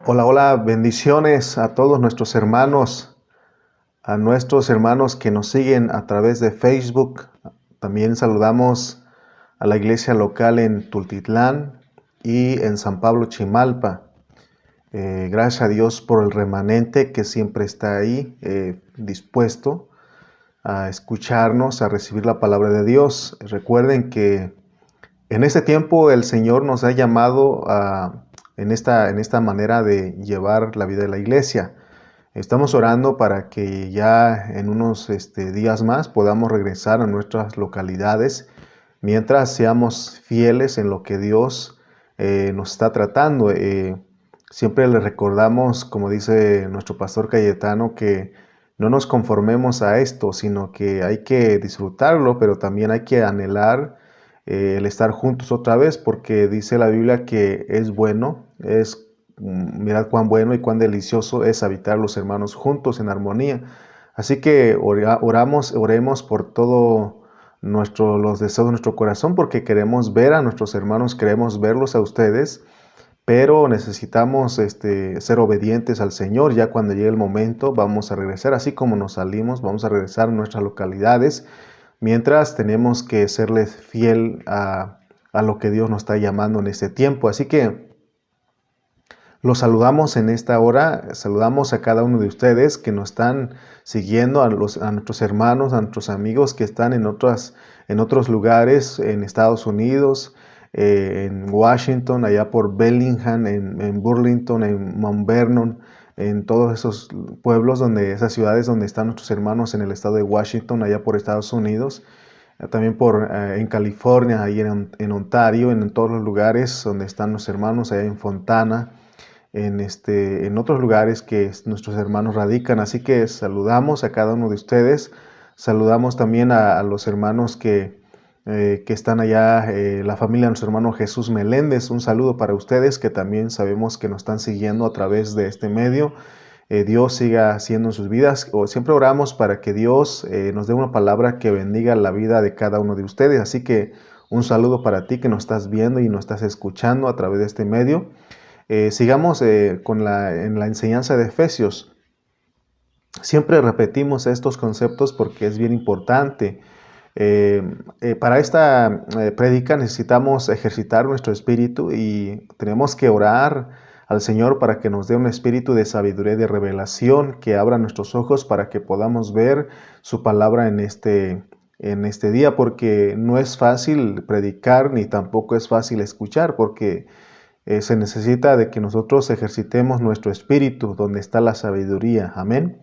Hola, hola, bendiciones a todos nuestros hermanos que nos siguen a través de Facebook. También saludamos a la iglesia local en Tultitlán y en San Pablo Chimalpa. Gracias a Dios por el remanente que siempre está ahí dispuesto a escucharnos, a recibir la palabra de Dios. Recuerden que en este tiempo el Señor nos ha llamado en esta manera de llevar la vida de la iglesia. Estamos orando para que ya en unos días más podamos regresar a nuestras localidades mientras seamos fieles en lo que Dios nos está tratando. Siempre le recordamos, como dice nuestro pastor Cayetano, que no nos conformemos a esto, sino que hay que disfrutarlo, pero también hay que anhelar el estar juntos otra vez, porque dice la Biblia que es bueno, mirad cuán bueno y cuán delicioso es habitar los hermanos juntos en armonía. Así que oremos por todo los deseos de nuestro corazón, porque queremos ver a nuestros hermanos, queremos verlos a ustedes, pero necesitamos ser obedientes al Señor. Ya cuando llegue el momento vamos a regresar, así como nos salimos, vamos a regresar a nuestras localidades, mientras tenemos que serles fiel a lo que Dios nos está llamando en este tiempo. Así que los saludamos en esta hora, saludamos a cada uno de ustedes que nos están siguiendo, a nuestros hermanos, a nuestros amigos que están en otros lugares, en Estados Unidos, en Washington, allá por Bellingham, en Burlington, en Mount Vernon, en todos esos pueblos, esas ciudades donde están nuestros hermanos en el estado de Washington, allá por Estados Unidos. También en California, ahí en Ontario, en todos los lugares donde están los hermanos, allá en Fontana, en otros lugares que nuestros hermanos radican. Así que saludamos a cada uno de ustedes. Saludamos también a los hermanos que están allá, la familia de nuestro hermano Jesús Meléndez. Un saludo para ustedes que también sabemos que nos están siguiendo a través de este medio. Dios siga haciendo en sus vidas. Siempre oramos para que Dios nos dé una palabra que bendiga la vida de cada uno de ustedes. Así que un saludo para ti que nos estás viendo y nos estás escuchando a través de este medio. Sigamos en la enseñanza de Efesios. Siempre repetimos estos conceptos porque es bien importante. Para esta prédica necesitamos ejercitar nuestro espíritu y tenemos que orar al Señor para que nos dé un espíritu de sabiduría y de revelación, que abra nuestros ojos para que podamos ver su palabra en este día, porque no es fácil predicar ni tampoco es fácil escuchar, porque se necesita de que nosotros ejercitemos nuestro espíritu, donde está la sabiduría. Amén.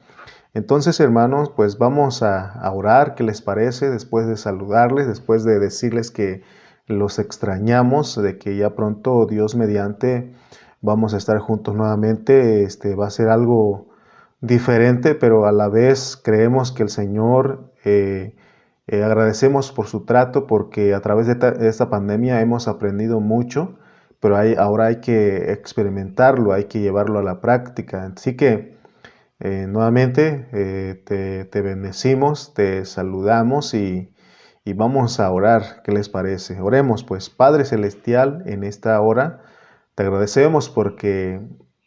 Entonces, hermanos, pues vamos a orar. ¿Qué les parece? Después de saludarles, después de decirles que los extrañamos, de que ya pronto, Dios mediante, vamos a estar juntos nuevamente. Va a ser algo diferente, pero a la vez creemos que el Señor, agradecemos por su trato, porque a través de esta pandemia hemos aprendido mucho, pero ahora hay que experimentarlo, hay que llevarlo a la práctica. Así que nuevamente te bendecimos, te saludamos y vamos a orar. ¿Qué les parece? Oremos pues. Padre Celestial, en esta hora te agradecemos porque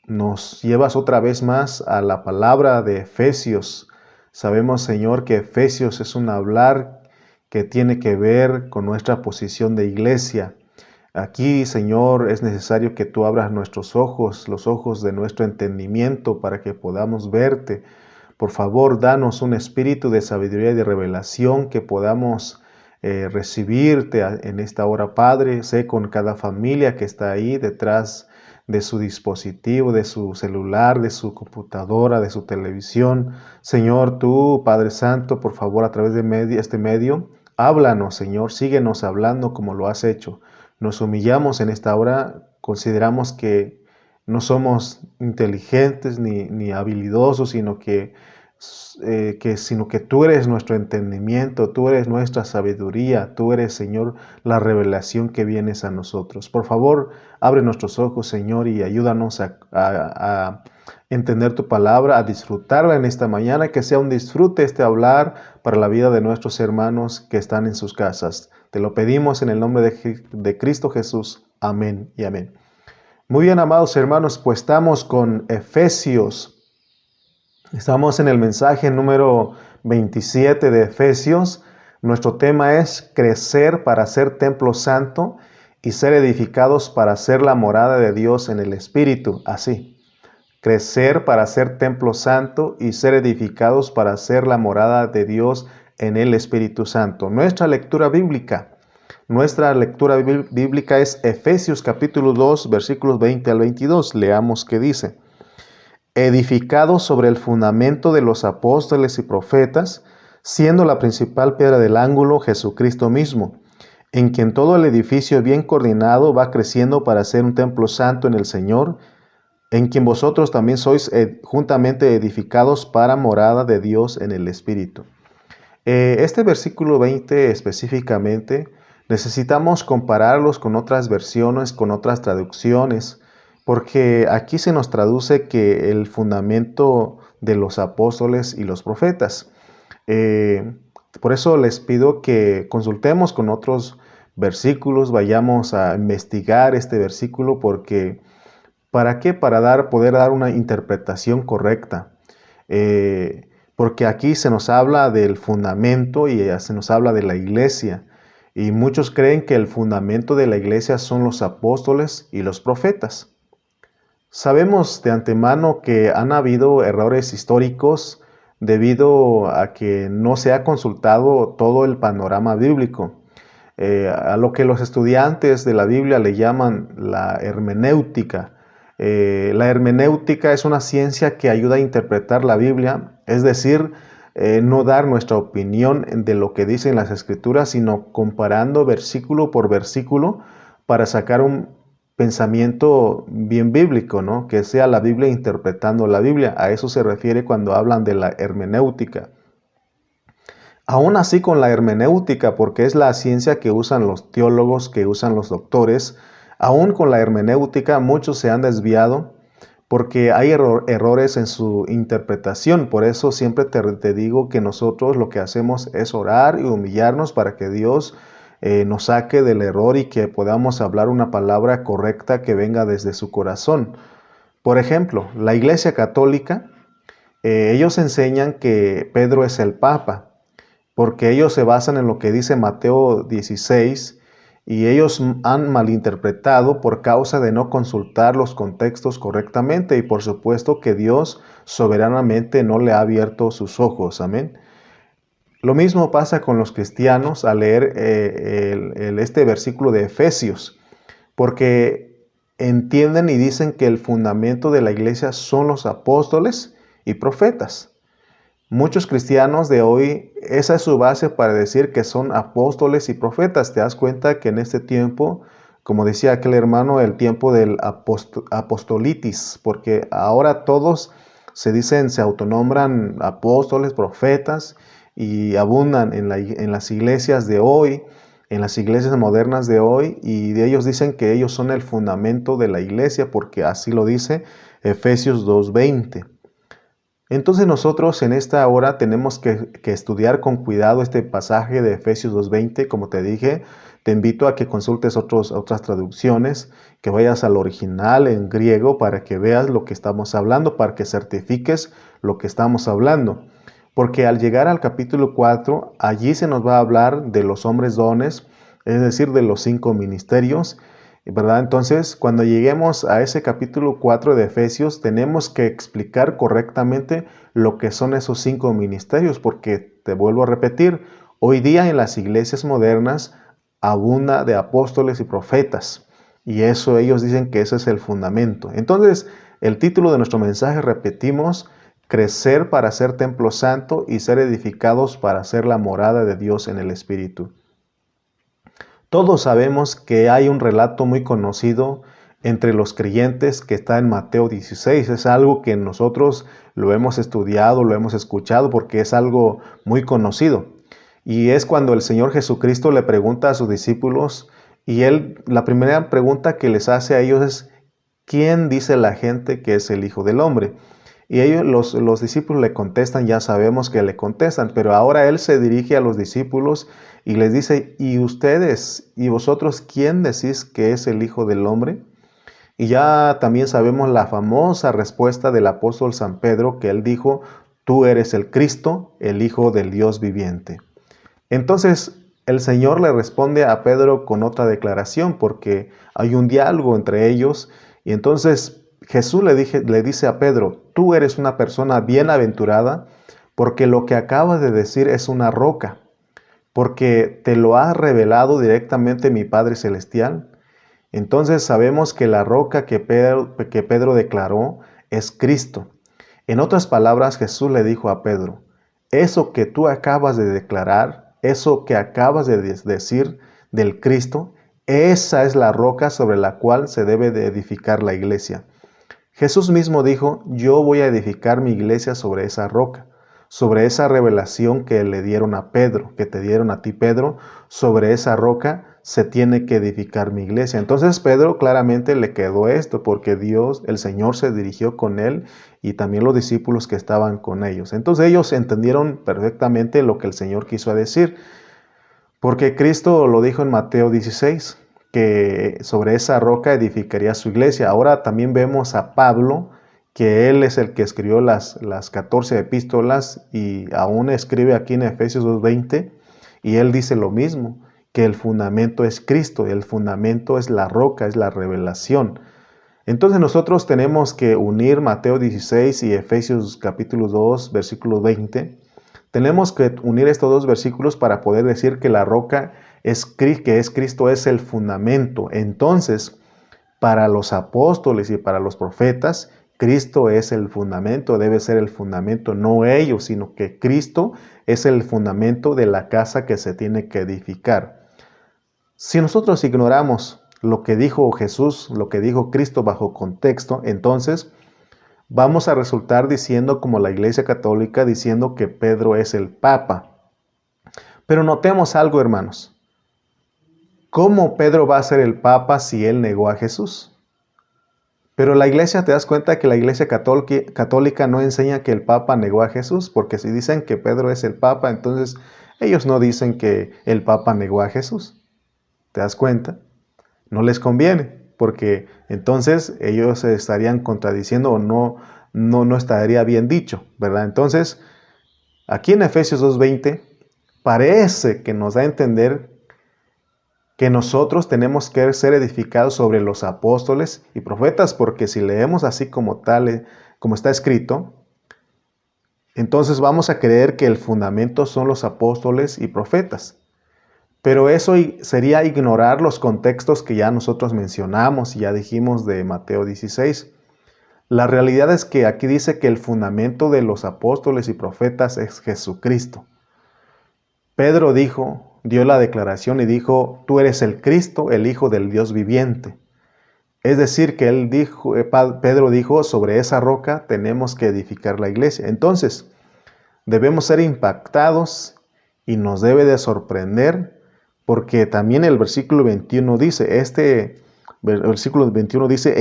nos llevas otra vez más a la palabra de Efesios. Sabemos, Señor, que Efesios es un hablar que tiene que ver con nuestra posición de iglesia. Aquí, Señor, es necesario que tú abras nuestros ojos, los ojos de nuestro entendimiento, para que podamos verte. Por favor, danos un espíritu de sabiduría y de revelación, que podamos recibirte en esta hora, Padre. Sé con cada familia que está ahí detrás de su dispositivo, de su celular, de su computadora, de su televisión. Señor, tú, Padre Santo, por favor, a través de este medio, háblanos, Señor, síguenos hablando como lo has hecho. Nos humillamos en esta hora, consideramos que no somos inteligentes ni habilidosos, sino que tú eres nuestro entendimiento, tú eres nuestra sabiduría, tú eres, Señor, la revelación que vienes a nosotros. Por favor, abre nuestros ojos, Señor, y ayúdanos a entender tu palabra, a disfrutarla en esta mañana, que sea un disfrute este hablar para la vida de nuestros hermanos que están en sus casas. Te lo pedimos en el nombre de Cristo Jesús. Amén y amén. Muy bien, amados hermanos, pues estamos con Efesios. Estamos en el mensaje número 27 de Efesios. Nuestro tema es crecer para ser templo santo y ser edificados para ser la morada de Dios en el Espíritu. Así, crecer para ser templo santo y ser edificados para ser la morada de Dios en el Espíritu Santo. Nuestra lectura bíblica es Efesios capítulo 2, versículos 20 al 22. Leamos qué dice. Edificados sobre el fundamento de los apóstoles y profetas, siendo la principal piedra del ángulo Jesucristo mismo, en quien todo el edificio bien coordinado va creciendo para ser un templo santo en el Señor, en quien vosotros también sois juntamente edificados para morada de Dios en el Espíritu. Este versículo 20 específicamente necesitamos compararlos con otras versiones, con otras traducciones, porque aquí se nos traduce que el fundamento de los apóstoles y los profetas. Por eso les pido que consultemos con otros versículos, vayamos a investigar este versículo, porque ¿para qué? Para poder dar una interpretación correcta. Porque aquí se nos habla del fundamento y se nos habla de la iglesia. Y muchos creen que el fundamento de la iglesia son los apóstoles y los profetas. Sabemos de antemano que han habido errores históricos debido a que no se ha consultado todo el panorama bíblico. A lo que los estudiantes de la Biblia le llaman la hermenéutica. La hermenéutica es una ciencia que ayuda a interpretar la Biblia, es decir, no dar nuestra opinión de lo que dicen las Escrituras, sino comparando versículo por versículo para sacar un pensamiento bien bíblico, ¿no? Que sea la Biblia interpretando la Biblia. A eso se refiere cuando hablan de la hermenéutica. Aún así, con la hermenéutica, porque es la ciencia que usan los teólogos, que usan los doctores, aún con la hermenéutica muchos se han desviado porque hay errores en su interpretación. Por eso siempre te digo que nosotros lo que hacemos es orar y humillarnos para que Dios nos saque del error y que podamos hablar una palabra correcta que venga desde su corazón. Por ejemplo, la Iglesia Católica, ellos enseñan que Pedro es el Papa, porque ellos se basan en lo que dice Mateo 16, y ellos han malinterpretado por causa de no consultar los contextos correctamente, y por supuesto que Dios soberanamente no le ha abierto sus ojos. Amén. Lo mismo pasa con los cristianos al leer este versículo de Efesios, porque entienden y dicen que el fundamento de la iglesia son los apóstoles y profetas. Muchos cristianos de hoy, esa es su base para decir que son apóstoles y profetas. Te das cuenta que en este tiempo, como decía aquel hermano, el tiempo del apostolitis, porque ahora todos se autonombran apóstoles, profetas, y abundan en las iglesias de hoy, en las iglesias modernas de hoy, y de ellos dicen que ellos son el fundamento de la iglesia, porque así lo dice Efesios 2:20. Entonces nosotros en esta hora tenemos que estudiar con cuidado este pasaje de Efesios 2:20. Como te dije, te invito a que consultes otras traducciones, que vayas al original en griego para que veas lo que estamos hablando, para que certifiques lo que estamos hablando. Porque al llegar al capítulo 4, allí se nos va a hablar de los hombres dones, es decir, de los 5 ministerios, ¿verdad? Entonces, cuando lleguemos a ese capítulo 4 de Efesios, tenemos que explicar correctamente lo que son esos 5 ministerios, porque te vuelvo a repetir, hoy día en las iglesias modernas abunda de apóstoles y profetas, y eso ellos dicen que ese es el fundamento. Entonces, el título de nuestro mensaje, repetimos, crecer para ser templo santo y ser edificados para ser la morada de Dios en el Espíritu. Todos sabemos que hay un relato muy conocido entre los creyentes que está en Mateo 16. Es algo que nosotros lo hemos estudiado, lo hemos escuchado porque es algo muy conocido. Y es cuando el Señor Jesucristo le pregunta a sus discípulos y la primera pregunta que les hace a ellos es: ¿quién dice la gente que es el Hijo del Hombre? Y ellos, los discípulos le contestan, ya sabemos que le contestan, pero ahora Él se dirige a los discípulos y les dice: ¿y ustedes y vosotros quién decís que es el Hijo del Hombre? Y ya también sabemos la famosa respuesta del apóstol San Pedro, que él dijo: tú eres el Cristo, el Hijo del Dios viviente. Entonces el Señor le responde a Pedro con otra declaración, porque hay un diálogo entre ellos. Y entonces Jesús le dice a Pedro: tú eres una persona bienaventurada, porque lo que acabas de decir es una roca, porque te lo ha revelado directamente mi Padre Celestial. Entonces sabemos que la roca que Pedro declaró es Cristo. En otras palabras, Jesús le dijo a Pedro: eso que tú acabas de declarar, eso que acabas de decir del Cristo, esa es la roca sobre la cual se debe de edificar la iglesia. Jesús mismo dijo: yo voy a edificar mi iglesia sobre esa roca, sobre esa revelación que le dieron a Pedro, que te dieron a ti, Pedro. Sobre esa roca se tiene que edificar mi iglesia. Entonces Pedro claramente le quedó esto, porque Dios, el Señor, se dirigió con él y también los discípulos que estaban con ellos. Entonces ellos entendieron perfectamente lo que el Señor quiso decir, porque Cristo lo dijo en Mateo 16, que sobre esa roca edificaría su iglesia. Ahora también vemos a Pablo, que él es el que escribió las 14 epístolas y aún escribe aquí en Efesios 2:20, y él dice lo mismo, que el fundamento es Cristo, el fundamento es la roca, es la revelación. Entonces nosotros tenemos que unir Mateo 16 y Efesios capítulo 2, versículo 20. Tenemos que unir estos dos versículos para poder decir que la roca que es Cristo es el fundamento. Entonces, para los apóstoles y para los profetas, Cristo es el fundamento, debe ser el fundamento, no ellos, sino que Cristo es el fundamento de la casa que se tiene que edificar. Si nosotros ignoramos lo que dijo Jesús, lo que dijo Cristo bajo contexto, entonces vamos a resultar diciendo, como la Iglesia Católica, diciendo que Pedro es el Papa. Pero notemos algo, hermanos. ¿Cómo Pedro va a ser el Papa si él negó a Jesús? Pero la Iglesia, te das cuenta que la Iglesia Católica no enseña que el Papa negó a Jesús, porque si dicen que Pedro es el Papa, entonces ellos no dicen que el Papa negó a Jesús. ¿Te das cuenta? No les conviene, porque entonces ellos se estarían contradiciendo o no estaría bien dicho, ¿verdad? Entonces, aquí en Efesios 2:20 parece que nos da a entender que nosotros tenemos que ser edificados sobre los apóstoles y profetas, porque si leemos así como tal, como está escrito, entonces vamos a creer que el fundamento son los apóstoles y profetas. Pero eso sería ignorar los contextos que ya nosotros mencionamos y ya dijimos de Mateo 16. La realidad es que aquí dice que el fundamento de los apóstoles y profetas es Jesucristo. Pedro dio la declaración y dijo: tú eres el Cristo, el Hijo del Dios viviente. Es decir, que Pedro dijo: sobre esa roca tenemos que edificar la iglesia. Entonces, debemos ser impactados y nos debe de sorprender, porque también el versículo 21 dice,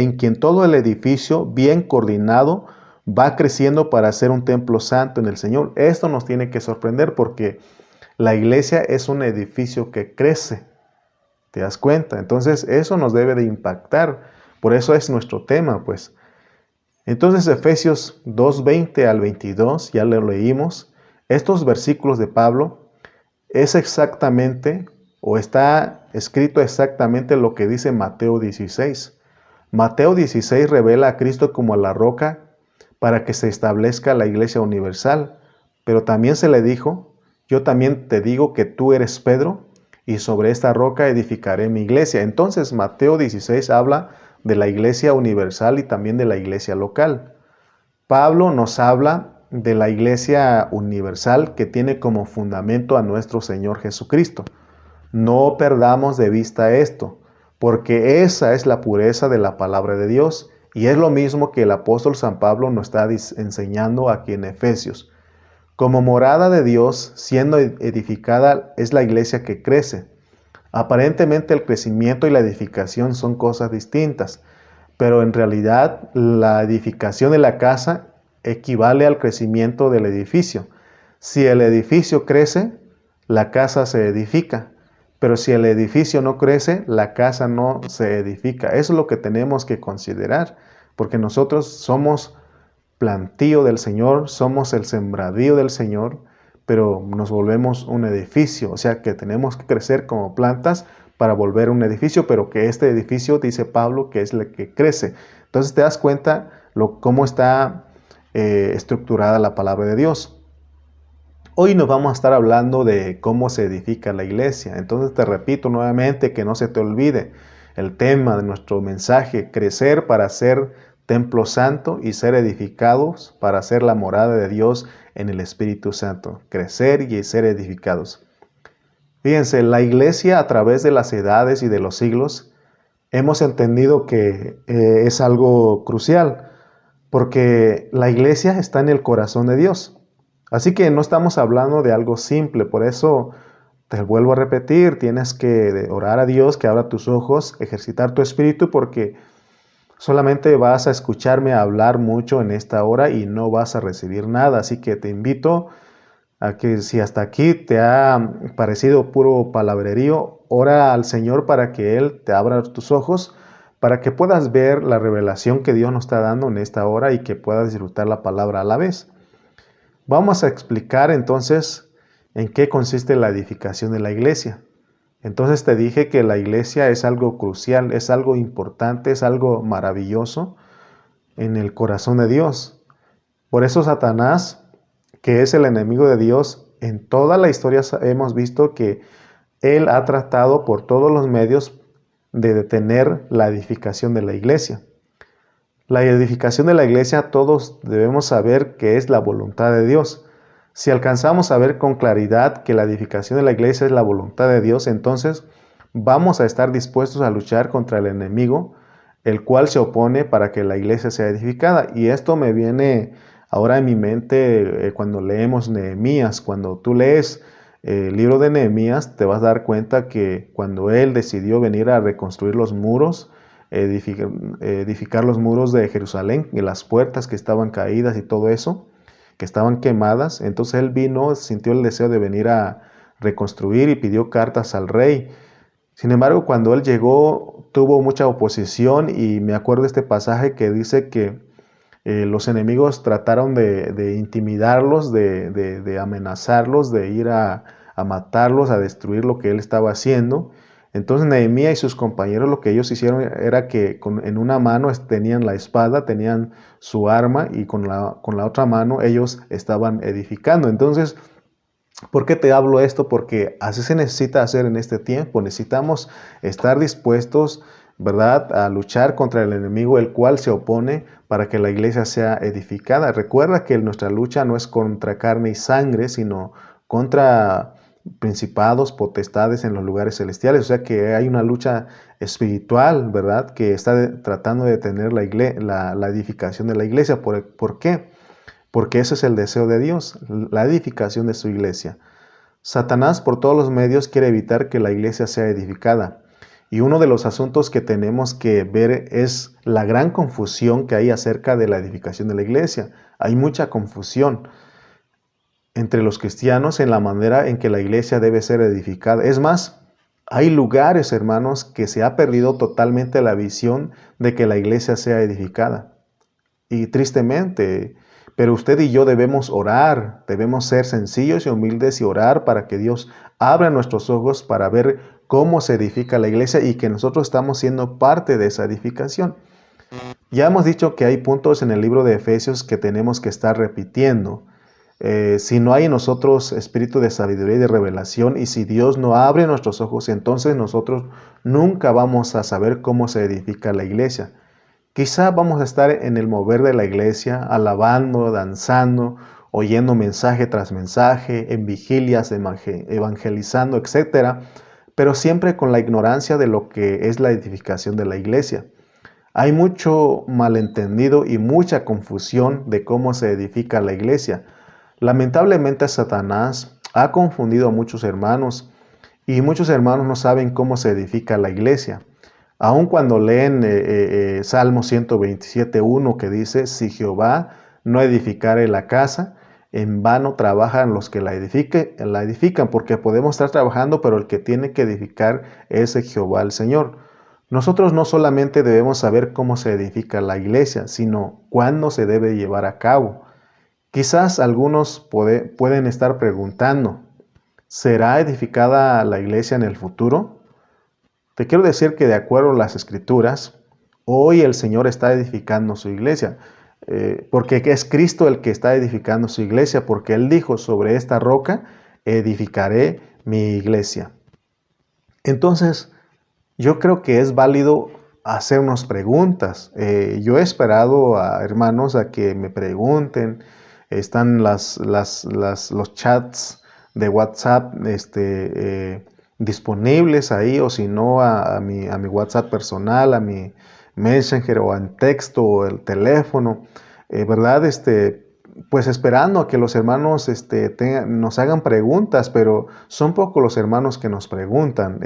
en quien todo el edificio bien coordinado va creciendo para ser un templo santo en el Señor. Esto nos tiene que sorprender, porque la iglesia es un edificio que crece. ¿Te das cuenta? Entonces eso nos debe de impactar. Por eso es nuestro tema, pues. Entonces Efesios 2:20 al 22, ya lo leímos. Estos versículos de Pablo es exactamente, o está escrito exactamente lo que dice Mateo 16. Mateo 16 revela a Cristo como la roca para que se establezca la iglesia universal. Pero también se le dijo: yo también te digo que tú eres Pedro, y sobre esta roca edificaré mi iglesia. Entonces Mateo 16 habla de la iglesia universal y también de la iglesia local. Pablo nos habla de la iglesia universal, que tiene como fundamento a nuestro Señor Jesucristo. No perdamos de vista esto, porque esa es la pureza de la palabra de Dios, y es lo mismo que el apóstol San Pablo nos está enseñando aquí en Efesios. Como morada de Dios, siendo edificada, es la iglesia que crece. Aparentemente el crecimiento y la edificación son cosas distintas, pero en realidad la edificación de la casa equivale al crecimiento del edificio. Si el edificio crece, la casa se edifica. pero si el edificio no crece, la casa no se edifica. Eso es lo que tenemos que considerar, porque nosotros somos plantío del Señor, somos el sembradío del Señor, pero nos volvemos un edificio, o sea que tenemos que crecer como plantas para volver un edificio, pero que este edificio, dice Pablo, que es el que crece. Entonces te das cuenta cómo está estructurada la palabra de Dios. Hoy nos vamos a estar hablando de cómo se edifica la iglesia. Entonces te repito nuevamente, que no se te olvide el tema de nuestro mensaje: crecer para ser templo santo y ser edificados para ser la morada de Dios en el Espíritu Santo. Crecer y ser edificados. Fíjense, la iglesia, a través de las edades y de los siglos, hemos entendido que es algo crucial, porque la iglesia está en el corazón de Dios. Así que no estamos hablando de algo simple. Por eso te vuelvo a repetir, tienes que orar a Dios que abra tus ojos, ejercitar tu espíritu, porque solamente vas a escucharme hablar mucho en esta hora y no vas a recibir nada. Así que te invito a que, si hasta aquí te ha parecido puro palabrerío, ora al Señor para que Él te abra tus ojos, para que puedas ver la revelación que Dios nos está dando en esta hora y que puedas disfrutar la palabra a la vez. Vamos a explicar entonces en qué consiste la edificación de la iglesia. Entonces te dije que la iglesia es algo crucial, es algo importante, es algo maravilloso en el corazón de Dios. Por eso Satanás, que es el enemigo de Dios, en toda la historia hemos visto que él ha tratado por todos los medios de detener la edificación de la iglesia. La edificación de la iglesia, todos debemos saber que es la voluntad de Dios. Si alcanzamos a ver con claridad que la edificación de la iglesia es la voluntad de Dios, entonces vamos a estar dispuestos a luchar contra el enemigo, el cual se opone para que la iglesia sea edificada. Y esto me viene ahora en mi mente cuando leemos Nehemías. Cuando tú lees el libro de Nehemías, te vas a dar cuenta que cuando él decidió venir a reconstruir los muros, edificar los muros de Jerusalén y las puertas que estaban caídas y todo eso, que estaban quemadas, entonces él vino, sintió el deseo de venir a reconstruir y pidió cartas al rey. Sin embargo, cuando él llegó, tuvo mucha oposición, y me acuerdo de este pasaje que dice que los enemigos trataron de intimidarlos, de amenazarlos, de ir a matarlos, a destruir lo que él estaba haciendo. Entonces Nehemías y sus compañeros, lo que ellos hicieron era que en una mano tenían la espada, tenían su arma, y con la otra mano ellos estaban edificando. Entonces, ¿por qué te hablo esto? Porque así se necesita hacer en este tiempo. Necesitamos estar dispuestos, ¿verdad?, a luchar contra el enemigo, el cual se opone para que la iglesia sea edificada. Recuerda que nuestra lucha no es contra carne y sangre, sino contra principados, potestades en los lugares celestiales. O sea que hay una lucha espiritual, ¿verdad?, que está tratando de detener la edificación de la iglesia. ¿Por qué? Porque ese es el deseo de Dios, la edificación de su iglesia. Satanás por todos los medios quiere evitar que la iglesia sea edificada. Y uno de los asuntos que tenemos que ver es la gran confusión que hay acerca de la edificación de la iglesia. Hay mucha confusión entre los cristianos en la manera en que la iglesia debe ser edificada. Es más, hay lugares, hermanos, que se ha perdido totalmente la visión de que la iglesia sea edificada. Y tristemente, pero usted y yo debemos orar, debemos ser sencillos y humildes y orar para que Dios abra nuestros ojos para ver cómo se edifica la iglesia y que nosotros estamos siendo parte de esa edificación. Ya hemos dicho que hay puntos en el libro de Efesios que tenemos que estar repitiendo. Si no hay en nosotros espíritu de sabiduría y de revelación, y si Dios no abre nuestros ojos, entonces nosotros nunca vamos a saber cómo se edifica la iglesia. Quizá vamos a estar en el mover de la iglesia, alabando, danzando, oyendo mensaje tras mensaje, en vigilias, evangelizando, etc., pero siempre con la ignorancia de lo que es la edificación de la iglesia. Hay mucho malentendido y mucha confusión de cómo se edifica la iglesia. Lamentablemente Satanás ha confundido a muchos hermanos, y muchos hermanos no saben cómo se edifica la iglesia. Aun cuando leen Salmo 127:1, que dice: si Jehová no edificare la casa, en vano trabajan los que la edifican, porque podemos estar trabajando, pero el que tiene que edificar es Jehová el Señor. Nosotros no solamente debemos saber cómo se edifica la iglesia, sino cuándo se debe llevar a cabo. Quizás algunos pueden estar preguntando, ¿será edificada la iglesia en el futuro? Te quiero decir que de acuerdo a las Escrituras, hoy el Señor está edificando su iglesia, porque es Cristo el que está edificando su iglesia, porque Él dijo, sobre esta roca edificaré mi iglesia. Entonces, yo creo que es válido hacernos preguntas. Yo he esperado a hermanos a que me pregunten. Están los chats de WhatsApp disponibles ahí, o si no, a mi WhatsApp personal, a mi Messenger, o en texto, o el teléfono, ¿verdad? Pues esperando a que los hermanos nos hagan preguntas, pero son pocos los hermanos que nos preguntan.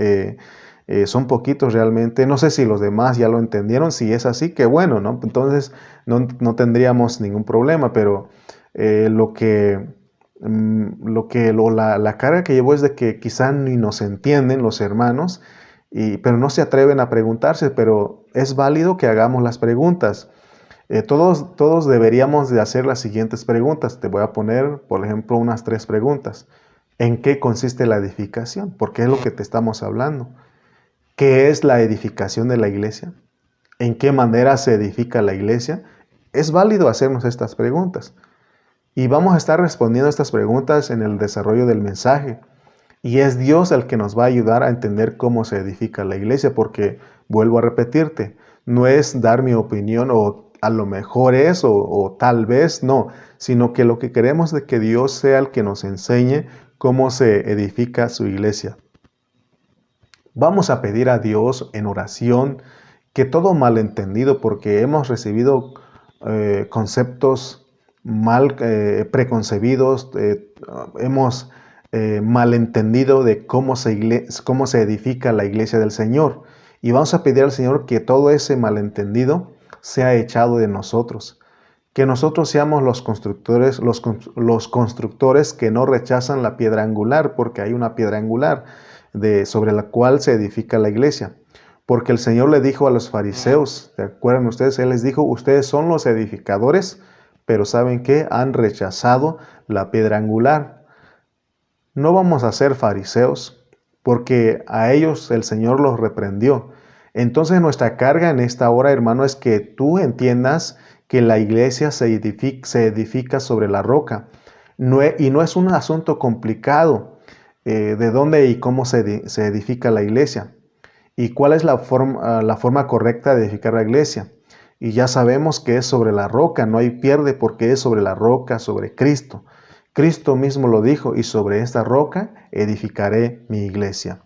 Son poquitos realmente. No sé si los demás ya lo entendieron. Si es así, qué bueno, ¿no? Entonces no tendríamos ningún problema, pero la carga que llevo es de que quizá ni nos entienden los hermanos, pero no se atreven a preguntarse, pero es válido que hagamos las preguntas. Todos deberíamos de hacer las siguientes preguntas. Te voy a poner, por ejemplo, unas 3 preguntas. ¿En qué consiste la edificación? Porque es lo que te estamos hablando. ¿Qué es la edificación de la iglesia? ¿En qué manera se edifica la iglesia? Es válido hacernos estas preguntas. Y vamos a estar respondiendo estas preguntas en el desarrollo del mensaje. Y es Dios el que nos va a ayudar a entender cómo se edifica la iglesia, porque, vuelvo a repetirte, no es dar mi opinión o a lo mejor es o tal vez no, sino que lo que queremos es que Dios sea el que nos enseñe cómo se edifica su iglesia. Vamos a pedir a Dios en oración que todo malentendido, porque hemos recibido conceptos mal preconcebidos, hemos malentendido de cómo se edifica la iglesia del Señor. Y vamos a pedir al Señor que todo ese malentendido sea echado de nosotros. Que nosotros seamos los constructores que no rechazan la piedra angular, porque hay una piedra angular sobre la cual se edifica la iglesia. Porque el Señor le dijo a los fariseos, ¿se acuerdan ustedes? Él les dijo, ustedes son los edificadores, pero ¿saben qué? Han rechazado la piedra angular. No vamos a ser fariseos, porque a ellos el Señor los reprendió. Entonces nuestra carga en esta hora, hermano, es que tú entiendas que la iglesia se edifica sobre la roca. Y no es un asunto complicado de dónde y cómo se edifica la iglesia. Y cuál es la forma correcta de edificar la iglesia. Y ya sabemos que es sobre la roca, no hay pierde porque es sobre la roca, sobre Cristo. Cristo mismo lo dijo, y sobre esta roca edificaré mi iglesia.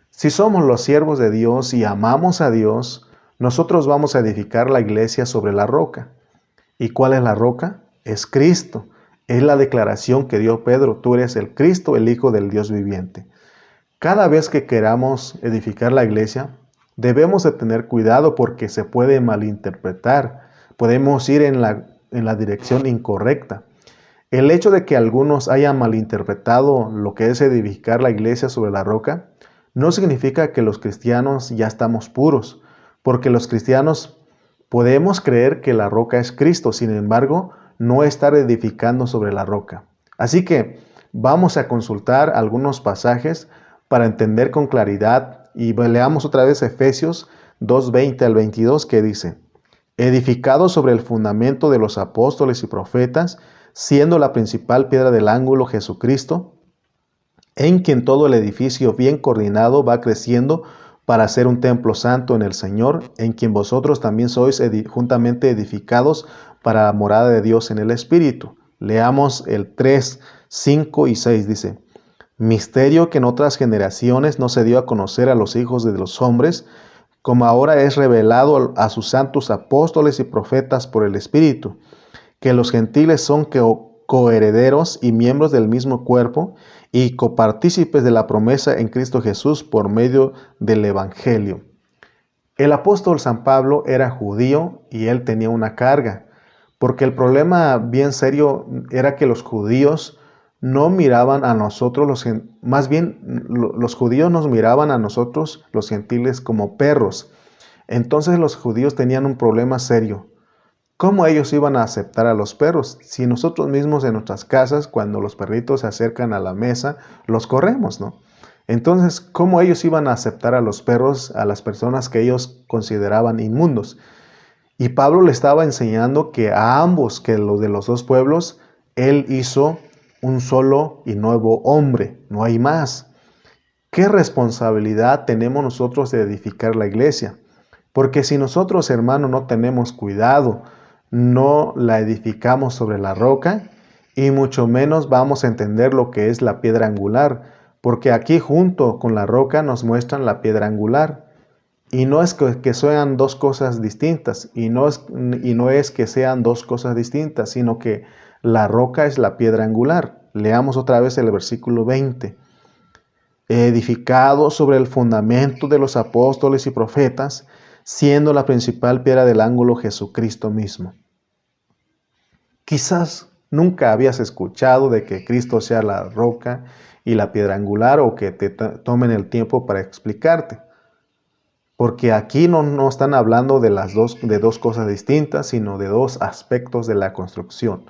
Si somos los siervos de Dios y amamos a Dios, nosotros vamos a edificar la iglesia sobre la roca. ¿Y cuál es la roca? Es Cristo. Es la declaración que dio Pedro, tú eres el Cristo, el Hijo del Dios viviente. Cada vez que queramos edificar la iglesia, debemos de tener cuidado porque se puede malinterpretar. Podemos ir en la dirección incorrecta. El hecho de que algunos hayan malinterpretado lo que es edificar la iglesia sobre la roca, no significa que los cristianos ya estamos puros, porque los cristianos podemos creer que la roca es Cristo, sin embargo, no estar edificando sobre la roca. Así que vamos a consultar algunos pasajes para entender con claridad, y leamos otra vez Efesios 2:20 al 22, que dice: edificado sobre el fundamento de los apóstoles y profetas, siendo la principal piedra del ángulo Jesucristo, en quien todo el edificio bien coordinado va creciendo para ser un templo santo en el Señor, en quien vosotros también sois juntamente edificados para la morada de Dios en el Espíritu. Leamos el 3, 5 y 6, dice: misterio que en otras generaciones no se dio a conocer a los hijos de los hombres, como ahora es revelado a sus santos apóstoles y profetas por el Espíritu, que los gentiles son coherederos y miembros del mismo cuerpo y copartícipes de la promesa en Cristo Jesús por medio del Evangelio. El apóstol San Pablo era judío y él tenía una carga, porque el problema bien serio era que los judíos no miraban a nosotros, más bien los judíos nos miraban a nosotros, los gentiles, como perros. Entonces los judíos tenían un problema serio. ¿Cómo ellos iban a aceptar a los perros? Si nosotros mismos en nuestras casas, cuando los perritos se acercan a la mesa, los corremos, ¿no? Entonces, ¿cómo ellos iban a aceptar a los perros, a las personas que ellos consideraban inmundos? Y Pablo le estaba enseñando que a ambos, que los de los dos pueblos, él hizo un solo y nuevo hombre, no hay más. ¿Qué responsabilidad tenemos nosotros de edificar la iglesia? Porque si nosotros, hermanos, no tenemos cuidado, no la edificamos sobre la roca, y mucho menos vamos a entender lo que es la piedra angular, porque aquí junto con la roca nos muestran la piedra angular. Y no es que sean dos cosas distintas, y no es que sean dos cosas distintas, sino que la roca es la piedra angular. Leamos otra vez el versículo 20. Edificado sobre el fundamento de los apóstoles y profetas, siendo la principal piedra del ángulo Jesucristo mismo. Quizás nunca habías escuchado de que Cristo sea la roca y la piedra angular, o que te tomen el tiempo para explicarte. Porque aquí no están hablando de dos cosas distintas, sino de dos aspectos de la construcción.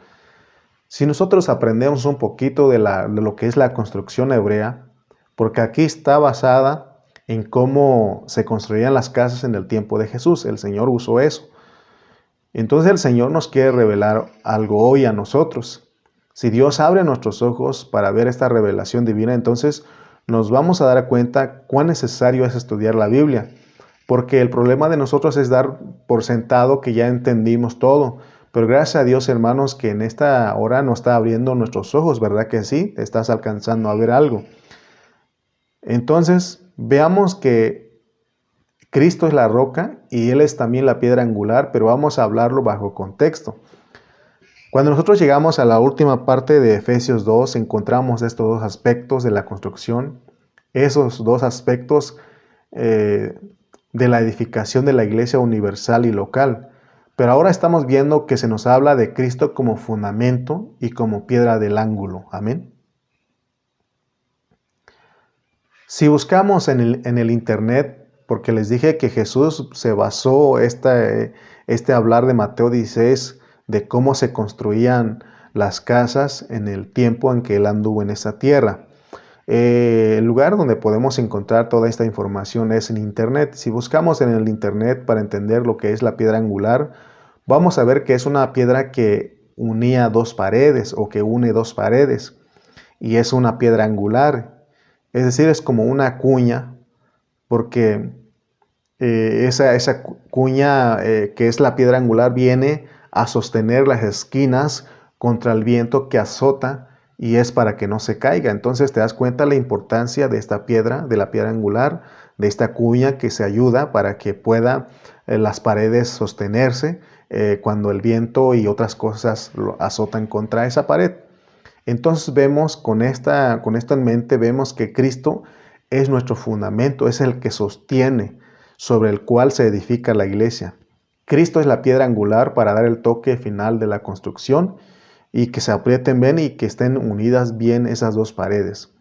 Si nosotros aprendemos un poquito de lo que es la construcción hebrea, porque aquí está basada en cómo se construían las casas en el tiempo de Jesús, el Señor usó eso. Entonces el Señor nos quiere revelar algo hoy a nosotros. Si Dios abre nuestros ojos para ver esta revelación divina, entonces nos vamos a dar cuenta cuán necesario es estudiar la Biblia. Porque el problema de nosotros es dar por sentado que ya entendimos todo. Pero gracias a Dios, hermanos, que en esta hora nos está abriendo nuestros ojos, ¿verdad que sí? Estás alcanzando a ver algo. Entonces, veamos que Cristo es la roca y Él es también la piedra angular, pero vamos a hablarlo bajo contexto. Cuando nosotros llegamos a la última parte de Efesios 2, encontramos estos dos aspectos de la construcción, esos dos aspectos de la edificación de la iglesia universal y local. Pero ahora estamos viendo que se nos habla de Cristo como fundamento y como piedra del ángulo. Amén. Si buscamos en el internet, porque les dije que Jesús se basó este hablar de Mateo 16 de cómo se construían las casas en el tiempo en que Él anduvo en esa tierra. El lugar donde podemos encontrar toda esta información es en internet. Si buscamos en el internet para entender lo que es la piedra angular, vamos a ver que es una piedra que unía dos paredes o que une dos paredes, y es una piedra angular, es decir, es como una cuña, porque esa cuña que es la piedra angular viene a sostener las esquinas contra el viento que azota, y es para que no se caiga. Entonces te das cuenta la importancia de esta piedra, de la piedra angular, de esta cuña que se ayuda para que pueda las paredes sostenerse cuando el viento y otras cosas lo azotan contra esa pared. Entonces vemos con esto en mente, vemos que Cristo es nuestro fundamento, es el que sostiene, sobre el cual se edifica la iglesia. Cristo es la piedra angular para dar el toque final de la construcción y que se aprieten bien y que estén unidas bien esas dos paredes.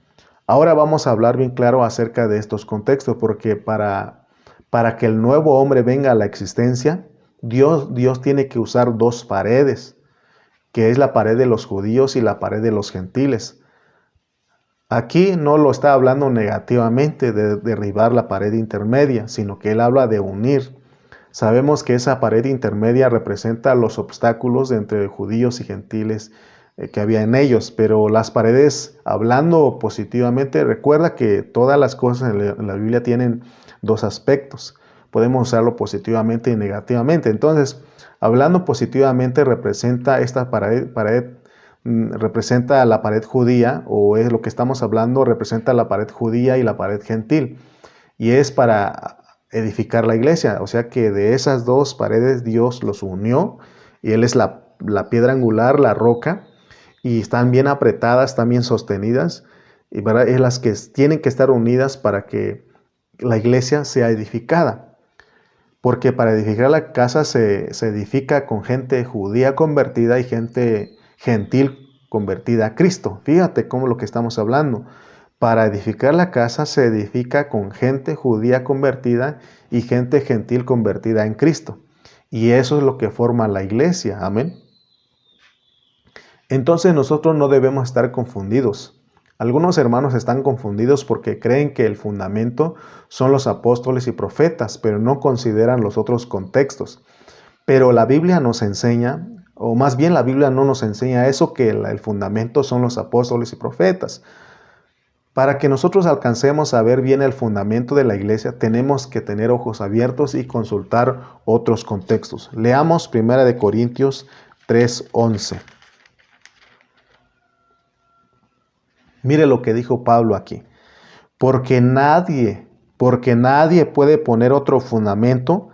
Ahora vamos a hablar bien claro acerca de estos contextos, porque para que el nuevo hombre venga a la existencia, Dios tiene que usar dos paredes, que es la pared de los judíos y la pared de los gentiles. Aquí no lo está hablando negativamente de derribar la pared intermedia, sino que él habla de unir. Sabemos que esa pared intermedia representa los obstáculos entre judíos y gentiles que había en ellos, pero las paredes, hablando positivamente, recuerda que todas las cosas en la Biblia tienen dos aspectos. Podemos usarlo positivamente y negativamente. Entonces, hablando positivamente, representa esta pared representa la pared judía, o es lo que estamos hablando, representa la pared judía y la pared gentil, y es para edificar la iglesia. O sea que de esas dos paredes Dios los unió, y Él es la piedra angular, la roca, y están bien apretadas, están bien sostenidas, y ¿verdad? Es las que tienen que estar unidas para que la iglesia sea edificada. porque para edificar la casa se edifica con gente judía convertida y gente gentil convertida a Cristo. Fíjate cómo lo que estamos hablando. Para edificar la casa se edifica con gente judía convertida y gente gentil convertida en Cristo. Y eso es lo que forma la iglesia. Amén. Entonces nosotros no debemos estar confundidos. Algunos hermanos están confundidos porque creen que el fundamento son los apóstoles y profetas, pero no consideran los otros contextos. Pero la Biblia nos enseña, o más bien la Biblia no nos enseña eso, que el fundamento son los apóstoles y profetas. Para que nosotros alcancemos a ver bien el fundamento de la iglesia, tenemos que tener ojos abiertos y consultar otros contextos. Leamos 1 Corintios 3:11. Mire lo que dijo Pablo aquí. Porque nadie puede poner otro fundamento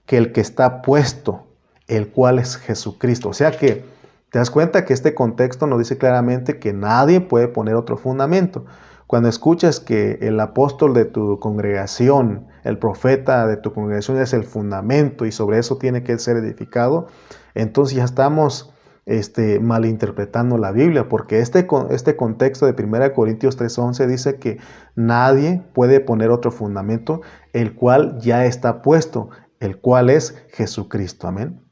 que el que está puesto, el cual es Jesucristo. O sea que te das cuenta que este contexto nos dice claramente que nadie puede poner otro fundamento. Cuando escuchas que el apóstol de tu congregación, el profeta de tu congregación es el fundamento y sobre eso tiene que ser edificado, entonces ya estamos malinterpretando la Biblia, porque este contexto de 1 Corintios 3:11 dice que nadie puede poner otro fundamento, el cual ya está puesto, el cual es Jesucristo. Amén.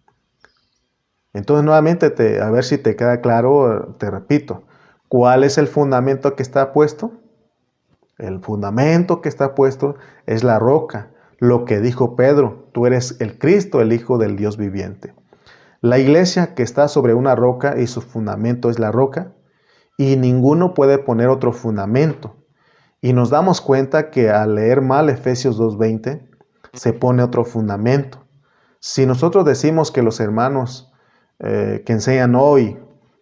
Entonces nuevamente, a ver si te queda claro, te repito, ¿cuál es el fundamento que está puesto? El fundamento que está puesto es la roca, lo que dijo Pedro, tú eres el Cristo, el Hijo del Dios viviente. La iglesia que está sobre una roca y su fundamento es la roca, y ninguno puede poner otro fundamento. Y nos damos cuenta que al leer mal Efesios 2:20, se pone otro fundamento. Si nosotros decimos que los hermanos que enseñan hoy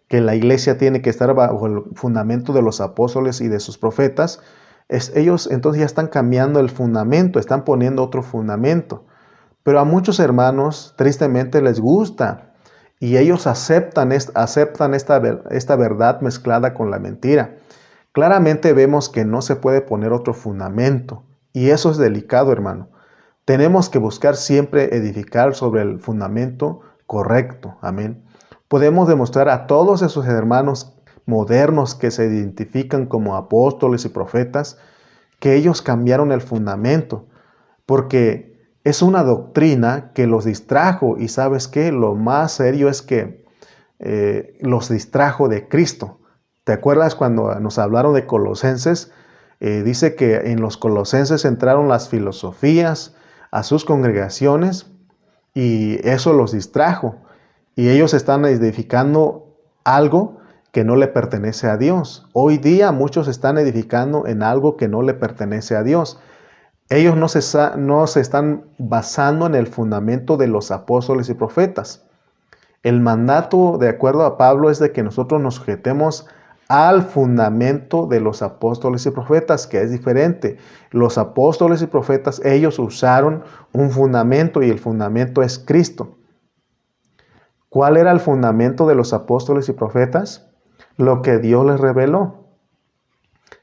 que la iglesia tiene que estar bajo el fundamento de los apóstoles y de sus profetas, ellos entonces ya están cambiando el fundamento, están poniendo otro fundamento. Pero a muchos hermanos tristemente les gusta y ellos aceptan esta verdad mezclada con la mentira. Claramente vemos que no se puede poner otro fundamento y eso es delicado, hermano. Tenemos que buscar siempre edificar sobre el fundamento correcto. Amén. Podemos demostrar a todos esos hermanos modernos que se identifican como apóstoles y profetas que ellos cambiaron el fundamento, porque es una doctrina que los distrajo y ¿sabes qué? Lo más serio es que los distrajo de Cristo. ¿Te acuerdas cuando nos hablaron de Colosenses? Dice que en los Colosenses entraron las filosofías a sus congregaciones y eso los distrajo. Y ellos están edificando algo que no le pertenece a Dios. Hoy día muchos están edificando en algo que no le pertenece a Dios. Ellos no se están basando en el fundamento de los apóstoles y profetas. El mandato, de acuerdo a Pablo, es de que nosotros nos sujetemos al fundamento de los apóstoles y profetas, que es diferente. Los apóstoles y profetas, ellos usaron un fundamento y el fundamento es Cristo. ¿Cuál era el fundamento de los apóstoles y profetas? Lo que Dios les reveló.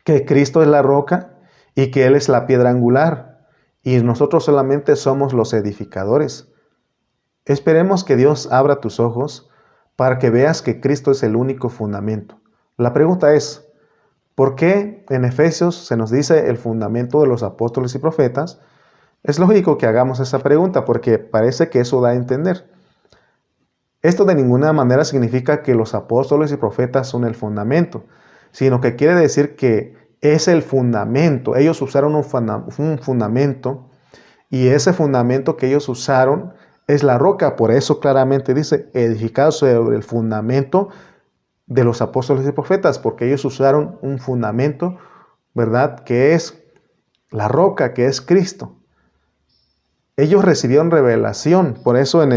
Que Cristo es la roca y que Él es la piedra angular. Y nosotros solamente somos los edificadores. Esperemos que Dios abra tus ojos para que veas que Cristo es el único fundamento. La pregunta es, ¿por qué en Efesios se nos dice el fundamento de los apóstoles y profetas? Es lógico que hagamos esa pregunta porque parece que eso da a entender. Esto de ninguna manera significa que los apóstoles y profetas son el fundamento, sino que quiere decir que es el fundamento. Ellos usaron un fundamento y ese fundamento que ellos usaron es la roca. Por eso claramente dice edificado sobre el fundamento de los apóstoles y profetas, porque ellos usaron un fundamento, ¿verdad? Que es la roca, que es Cristo. Ellos recibieron revelación, por eso en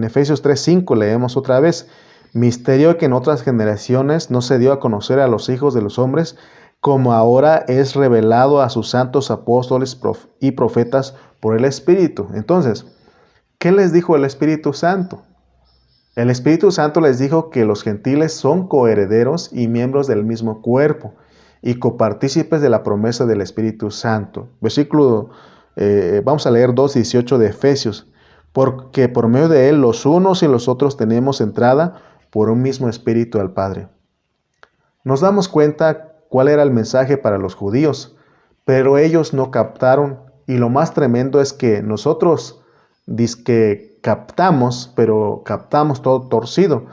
Efesios 3:5 leemos otra vez, misterio que en otras generaciones no se dio a conocer a los hijos de los hombres, como ahora es revelado a sus santos apóstoles y profetas por el Espíritu. Entonces, ¿qué les dijo el Espíritu Santo? El Espíritu Santo les dijo que los gentiles son coherederos y miembros del mismo cuerpo y copartícipes de la promesa del Espíritu Santo. Versículo Vamos a leer 2:18 de Efesios. Porque por medio de él los unos y los otros tenemos entrada por un mismo espíritu al Padre. Nos damos cuenta cuál era el mensaje para los judíos, pero ellos no captaron, y lo más tremendo es que nosotros dizque captamos, pero captamos todo torcido,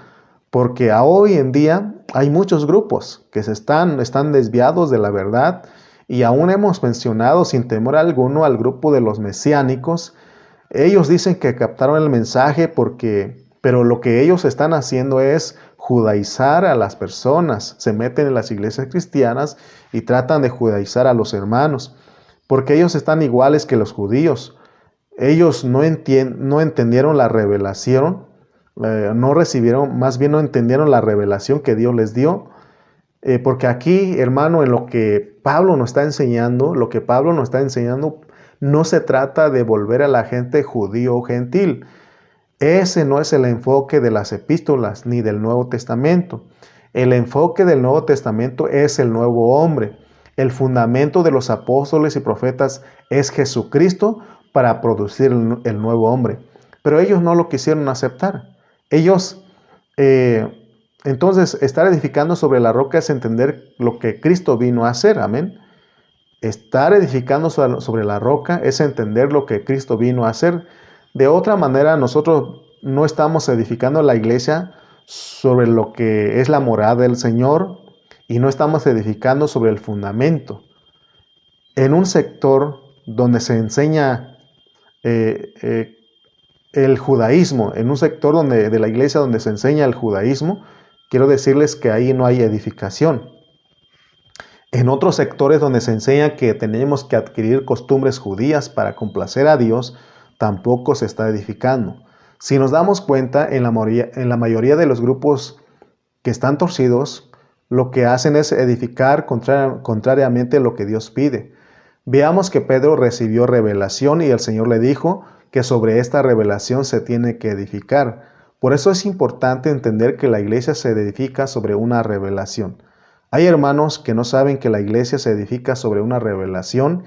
porque hoy en día hay muchos grupos que están desviados de la verdad, y aún hemos mencionado sin temor alguno al grupo de los mesiánicos. Ellos dicen que captaron el mensaje pero lo que ellos están haciendo es judaizar a las personas. Se meten en las iglesias cristianas y tratan de judaizar a los hermanos, porque ellos están iguales que los judíos. Ellos no entendieron la revelación, no recibieron, más bien no entendieron la revelación que Dios les dio. Porque aquí, hermano, en lo que Pablo nos está enseñando, no se trata de volver a la gente judío o gentil. Ese no es el enfoque de las epístolas ni del Nuevo Testamento. El enfoque del Nuevo Testamento es el nuevo hombre. El fundamento de los apóstoles y profetas es Jesucristo para producir el nuevo hombre. Pero ellos no lo quisieron aceptar. Entonces, estar edificando sobre la roca es entender lo que Cristo vino a hacer. Amén. Estar edificando sobre la roca es entender lo que Cristo vino a hacer. De otra manera, nosotros no estamos edificando la iglesia sobre lo que es la morada del Señor y no estamos edificando sobre el fundamento. En un sector donde se enseña el judaísmo, en un sector de la iglesia donde se enseña el judaísmo, quiero decirles que ahí no hay edificación. En otros sectores donde se enseña que tenemos que adquirir costumbres judías para complacer a Dios, tampoco se está edificando. Si nos damos cuenta, en la mayoría de los grupos que están torcidos, lo que hacen es edificar contrariamente a lo que Dios pide. Veamos que Pedro recibió revelación y el Señor le dijo que sobre esta revelación se tiene que edificar. Por eso es importante entender que la iglesia se edifica sobre una revelación. Hay hermanos que no saben que la iglesia se edifica sobre una revelación,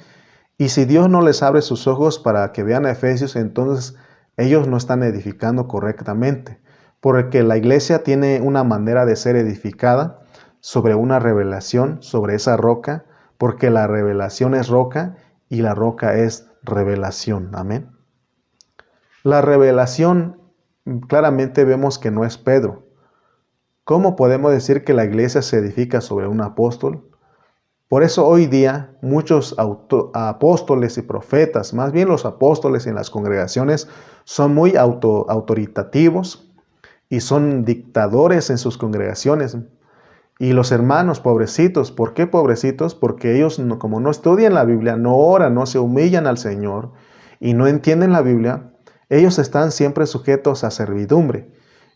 y si Dios no les abre sus ojos para que vean a Efesios, entonces ellos no están edificando correctamente, porque la iglesia tiene una manera de ser edificada sobre una revelación, sobre esa roca, porque la revelación es roca y la roca es revelación. Amén. La revelación claramente vemos que no es Pedro. ¿Cómo podemos decir que la iglesia se edifica sobre un apóstol? Por eso hoy día muchos apóstoles y profetas, más bien los apóstoles en las congregaciones, son muy autoritativos y son dictadores en sus congregaciones. Y los hermanos, pobrecitos, ¿por qué pobrecitos? Porque ellos, como no estudian la Biblia, no oran, no se humillan al Señor y no entienden la Biblia, ellos están siempre sujetos a servidumbre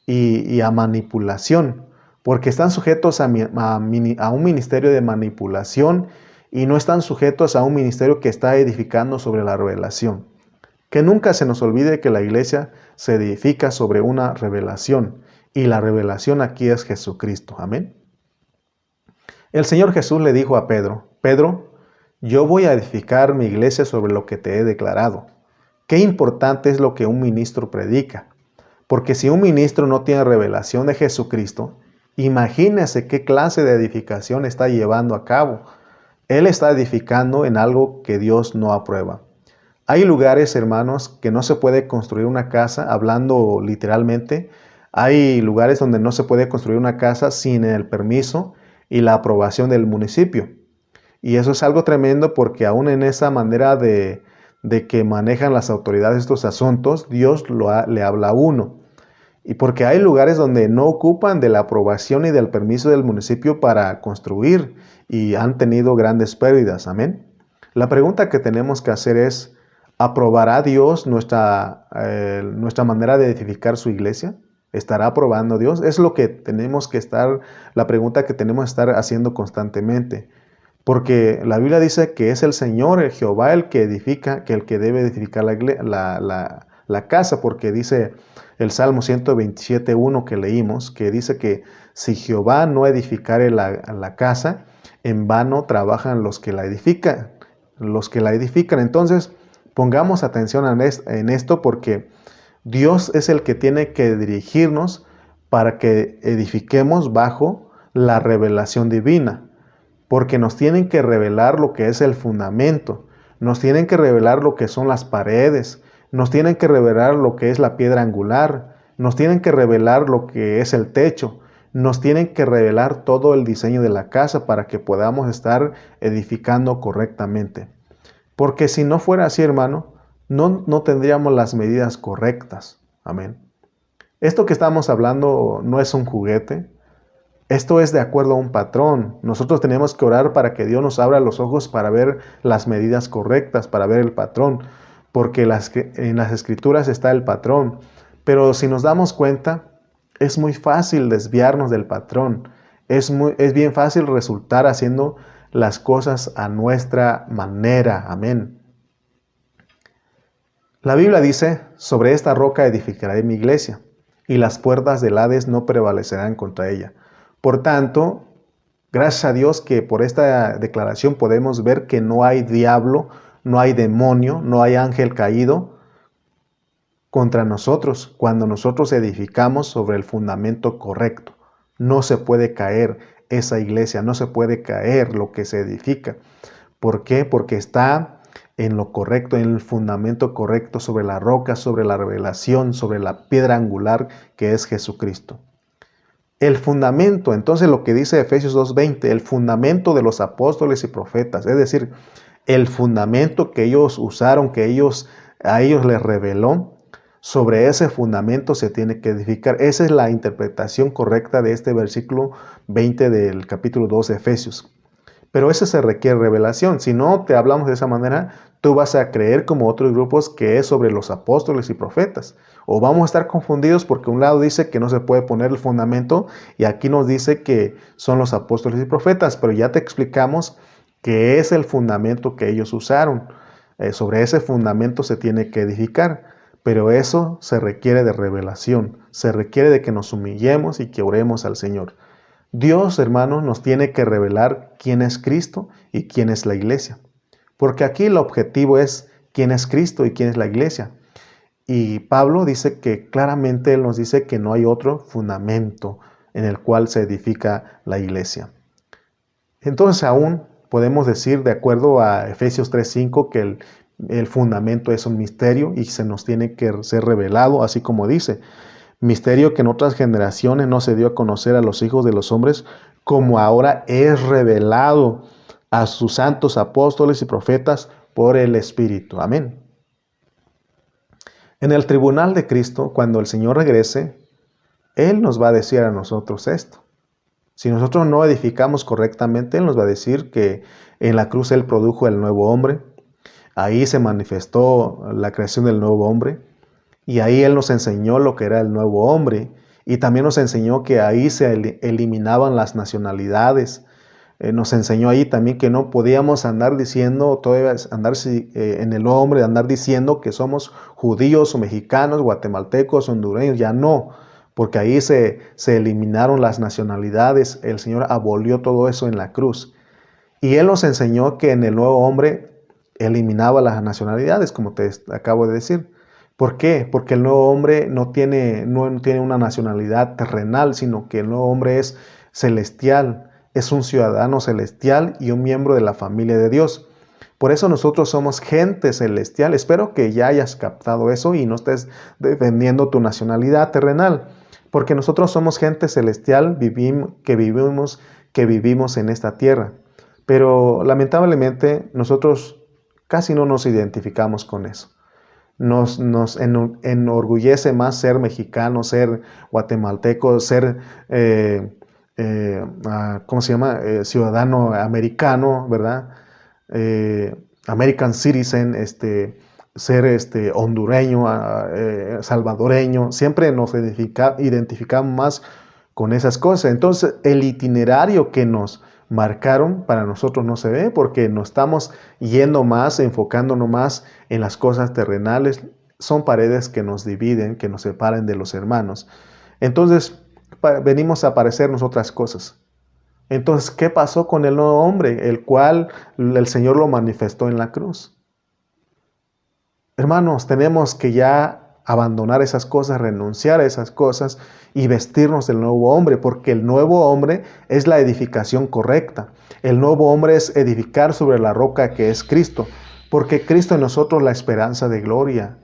y a manipulación, porque están sujetos a un ministerio de manipulación y no están sujetos a un ministerio que está edificando sobre la revelación. Que nunca se nos olvide que la iglesia se edifica sobre una revelación, y la revelación aquí es Jesucristo. Amén. El Señor Jesús le dijo a Pedro: Pedro, yo voy a edificar mi iglesia sobre lo que te he declarado. Qué importante es lo que un ministro predica. Porque si un ministro no tiene revelación de Jesucristo, imagínese qué clase de edificación está llevando a cabo. Él está edificando en algo que Dios no aprueba. Hay lugares, hermanos, que no se puede construir una casa, hablando literalmente. Hay lugares donde no se puede construir una casa sin el permiso y la aprobación del municipio. Y eso es algo tremendo, porque aún en esa manera de que manejan las autoridades estos asuntos, Dios le habla a uno. Y porque hay lugares donde no ocupan de la aprobación y del permiso del municipio para construir y han tenido grandes pérdidas. Amén. La pregunta que tenemos que hacer es: ¿aprobará Dios nuestra manera de edificar su iglesia? ¿Estará aprobando Dios? Es lo que tenemos que la pregunta que tenemos que estar haciendo constantemente. Porque la Biblia dice que es el Señor, el Jehová, el que edifica, que el que debe edificar la casa, porque dice el Salmo 127:1 que leímos, que dice que si Jehová no edificare la casa, en vano trabajan los que la edifican. Entonces, Pongamos atención en esto porque Dios es el que tiene que dirigirnos para que edifiquemos bajo la revelación divina, porque nos tienen que revelar lo que es el fundamento, nos tienen que revelar lo que son las paredes, nos tienen que revelar lo que es la piedra angular, nos tienen que revelar lo que es el techo, nos tienen que revelar todo el diseño de la casa para que podamos estar edificando correctamente. Porque si no fuera así, hermano, no tendríamos las medidas correctas. Amén. Esto que estamos hablando no es un juguete. Esto es de acuerdo a un patrón. Nosotros tenemos que orar para que Dios nos abra los ojos para ver las medidas correctas, para ver el patrón. Porque en las escrituras está el patrón. Pero si nos damos cuenta, es muy fácil desviarnos del patrón. Es bien fácil resultar haciendo las cosas a nuestra manera. Amén. La Biblia dice, sobre esta roca edificaré mi iglesia, y las puertas del Hades no prevalecerán contra ella. Por tanto, gracias a Dios que por esta declaración podemos ver que no hay diablo, no hay demonio, no hay ángel caído contra nosotros cuando nosotros edificamos sobre el fundamento correcto. No se puede caer esa iglesia, no se puede caer lo que se edifica. ¿Por qué? Porque está en lo correcto, en el fundamento correcto, sobre la roca, sobre la revelación, sobre la piedra angular que es Jesucristo. El fundamento, entonces lo que dice Efesios 2:20, el fundamento de los apóstoles y profetas, es decir, el fundamento que ellos usaron, que a ellos les reveló, sobre ese fundamento se tiene que edificar. Esa es la interpretación correcta de este versículo 20 del capítulo 2 de Efesios. Pero eso se requiere revelación. Si no te hablamos de esa manera, tú vas a creer como otros grupos que es sobre los apóstoles y profetas. O vamos a estar confundidos porque un lado dice que no se puede poner el fundamento y aquí nos dice que son los apóstoles y profetas. Pero ya te explicamos que es el fundamento que ellos usaron. Sobre ese fundamento se tiene que edificar. Pero eso se requiere de revelación. Se requiere de que nos humillemos y que oremos al Señor. Dios, hermanos, nos tiene que revelar quién es Cristo y quién es la iglesia. Porque aquí el objetivo es quién es Cristo y quién es la iglesia. Y Pablo dice que claramente él nos dice que no hay otro fundamento en el cual se edifica la iglesia. Entonces aún podemos decir, de acuerdo a Efesios 3:5, que el fundamento es un misterio y se nos tiene que ser revelado, así como dice. Misterio que en otras generaciones no se dio a conocer a los hijos de los hombres, como ahora es revelado a sus santos apóstoles y profetas por el Espíritu. Amén. En el tribunal de Cristo, cuando el Señor regrese, Él nos va a decir a nosotros esto. Si nosotros no edificamos correctamente, Él nos va a decir que en la cruz Él produjo el nuevo hombre. Ahí se manifestó la creación del nuevo hombre. Y ahí Él nos enseñó lo que era el nuevo hombre. Y también nos enseñó que ahí se eliminaban las nacionalidades. Nos enseñó ahí también que no podíamos andar diciendo, todavía andar en el hombre, andar diciendo que somos judíos o mexicanos, guatemaltecos, hondureños. Ya no, porque ahí se eliminaron las nacionalidades. El Señor abolió todo eso en la cruz. Y Él nos enseñó que en el nuevo hombre eliminaba las nacionalidades, como te acabo de decir. ¿Por qué? Porque el nuevo hombre no tiene una nacionalidad terrenal, sino que el nuevo hombre es celestial, es un ciudadano celestial y un miembro de la familia de Dios. Por eso nosotros somos gente celestial. Espero que ya hayas captado eso y no estés defendiendo tu nacionalidad terrenal, porque nosotros somos gente celestial que vivimos en esta tierra. Pero lamentablemente nosotros casi no nos identificamos con eso. Nos enorgullece más ser mexicano, ser guatemalteco, ser, ¿cómo se llama? Ciudadano americano, ¿verdad? American citizen, ser hondureño, salvadoreño. Siempre nos identificamos más con esas cosas. Entonces, el itinerario que nos marcaron para nosotros no se ve porque nos estamos yendo más, enfocándonos más en las cosas terrenales. Son paredes que nos dividen, que nos separan de los hermanos. Entonces venimos a parecernos otras cosas. Entonces, ¿qué pasó con el nuevo hombre? El cual el Señor lo manifestó en la cruz. Hermanos, tenemos que ya abandonar esas cosas, renunciar a esas cosas y vestirnos del nuevo hombre, porque el nuevo hombre es la edificación correcta. El nuevo hombre es edificar sobre la roca que es Cristo, porque Cristo en nosotros la esperanza de gloria,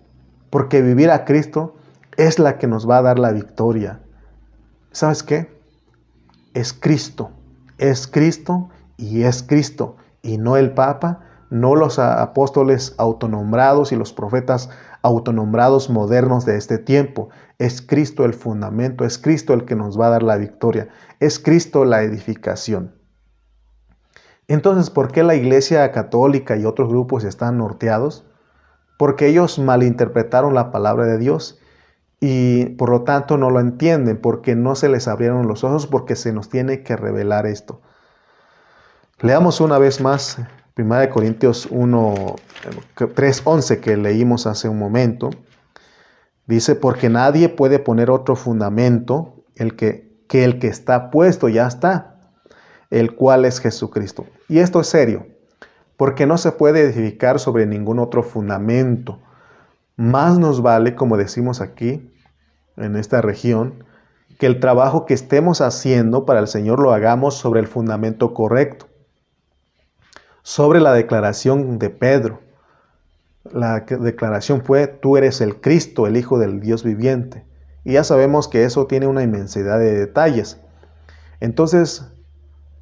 porque vivir a Cristo es la que nos va a dar la victoria. ¿Sabes qué? Es Cristo y es Cristo, y no el Papa, no los apóstoles autonombrados y los profetas autonombrados modernos de este tiempo. Es Cristo el fundamento, es Cristo el que nos va a dar la victoria, es Cristo la edificación. Entonces, ¿por qué la Iglesia Católica y otros grupos están norteados? Porque ellos malinterpretaron la palabra de Dios y por lo tanto no lo entienden, porque no se les abrieron los ojos, porque se nos tiene que revelar esto. Leamos una vez más 1 Corintios 3:11 que leímos hace un momento. Dice, porque nadie puede poner otro fundamento que el que está puesto ya está, el cual es Jesucristo. Y esto es serio, porque no se puede edificar sobre ningún otro fundamento. Más nos vale, como decimos aquí, en esta región, que el trabajo que estemos haciendo para el Señor lo hagamos sobre el fundamento correcto, sobre la declaración de Pedro. La declaración fue, tú eres el Cristo, el Hijo del Dios viviente. Y ya sabemos que eso tiene una inmensidad de detalles. Entonces,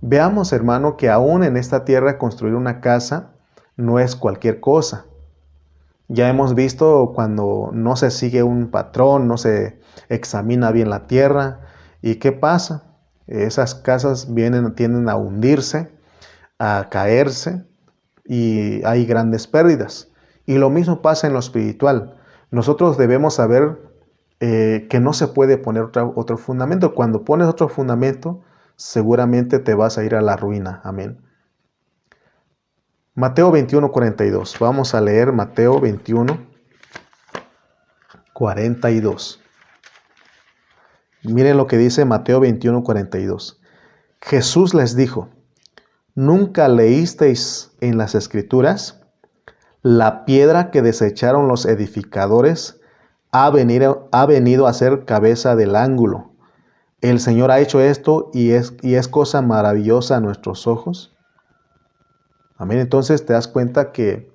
veamos, hermano, que aún en esta tierra construir una casa no es cualquier cosa. Ya hemos visto cuando no se sigue un patrón, no se examina bien la tierra. ¿Y qué pasa? Esas casas tienden a hundirse, a caerse y hay grandes pérdidas. Y lo mismo pasa en lo espiritual. Nosotros debemos saber que no se puede poner otro fundamento. Cuando pones otro fundamento, seguramente te vas a ir a la ruina. Amén. Mateo 21:42. Vamos a leer Mateo 21:42. Miren lo que dice Mateo 21:42. Jesús les dijo, ¿nunca leísteis en las Escrituras? La piedra que desecharon los edificadores ha venido a ser cabeza del ángulo. El Señor ha hecho esto y es cosa maravillosa a nuestros ojos. Amén. Entonces te das cuenta que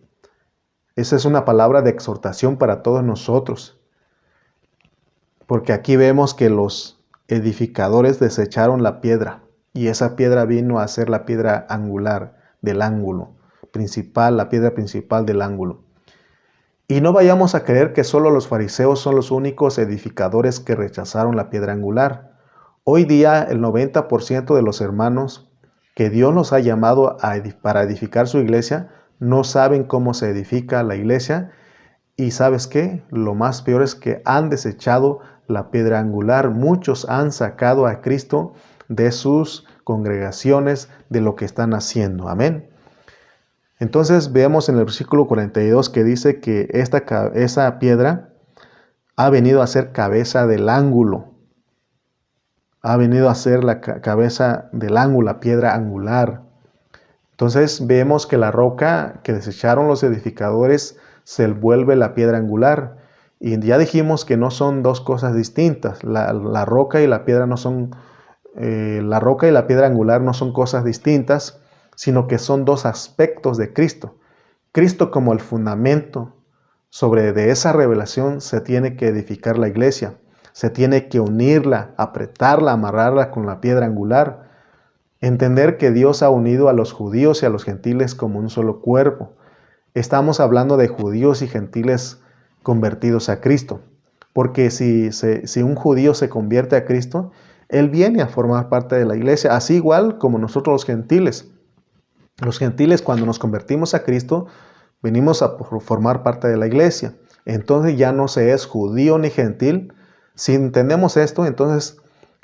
esa es una palabra de exhortación para todos nosotros. Porque aquí vemos que los edificadores desecharon la piedra y esa piedra vino a ser la piedra angular del ángulo principal, la piedra principal del ángulo. Y no vayamos a creer que solo los fariseos son los únicos edificadores que rechazaron la piedra angular. Hoy día el 90% de los hermanos que Dios los ha llamado para edificar su iglesia no saben cómo se edifica la iglesia. Y ¿sabes qué? Lo más peor es que han desechado la piedra angular. Muchos han sacado a Cristo de sus congregaciones, de lo que están haciendo. Amén. Entonces vemos en el versículo 42 que dice que esa piedra ha venido a ser cabeza del ángulo. Ha venido a ser la cabeza del ángulo, la piedra angular. Entonces vemos que la roca que desecharon los edificadores se vuelve la piedra angular. Y ya dijimos que no son dos cosas distintas. La roca y la piedra no son, la roca y la piedra angular no son cosas distintas, sino que son dos aspectos de Cristo. Cristo como el fundamento. De esa revelación se tiene que edificar la iglesia. Se tiene que unirla, apretarla, amarrarla con la piedra angular. Entender que Dios ha unido a los judíos y a los gentiles como un solo cuerpo. Estamos hablando de judíos y gentiles convertidos a Cristo. Porque si un judío se convierte a Cristo, él viene a formar parte de la iglesia, así igual como nosotros los gentiles. Los gentiles, cuando nos convertimos a Cristo, venimos a formar parte de la iglesia. Entonces ya no se es judío ni gentil. Si entendemos esto, entonces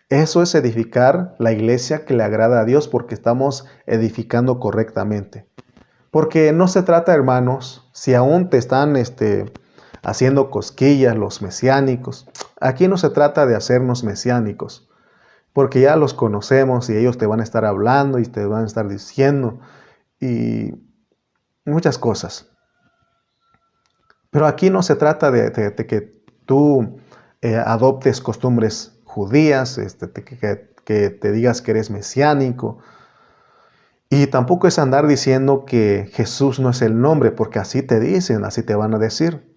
eso es edificar la iglesia que le agrada a Dios, porque estamos edificando correctamente. Porque no se trata, hermanos, si aún te están haciendo cosquillas los mesiánicos, aquí no se trata de hacernos mesiánicos, porque ya los conocemos y ellos te van a estar hablando y te van a estar diciendo y muchas cosas. Pero aquí no se trata de que tú adoptes costumbres judías, que te digas que eres mesiánico. Y tampoco es andar diciendo que Jesús no es el nombre, porque así te dicen, así te van a decir.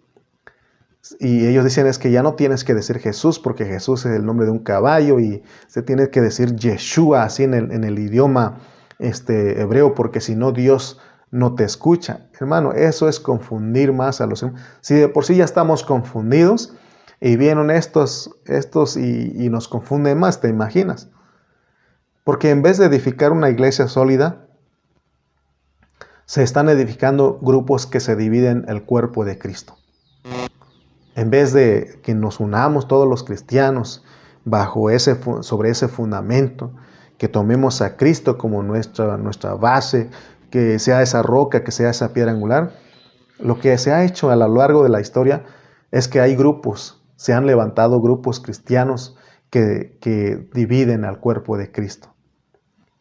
Y ellos dicen es que ya no tienes que decir Jesús, porque Jesús es el nombre de un caballo, y se tiene que decir Yeshua, así en el idioma hebreo, porque si no Dios no te escucha. Hermano, eso es confundir más a los hermanos. Si de por sí ya estamos confundidos, y vienen estos y nos confunden más, ¿te imaginas? Porque en vez de edificar una iglesia sólida, se están edificando grupos que se dividen el cuerpo de Cristo. En vez de que nos unamos todos los cristianos sobre ese fundamento, que tomemos a Cristo como nuestra base, que sea esa roca, que sea esa piedra angular, lo que se ha hecho a lo largo de la historia es que hay grupos, se han levantado grupos cristianos que dividen al cuerpo de Cristo.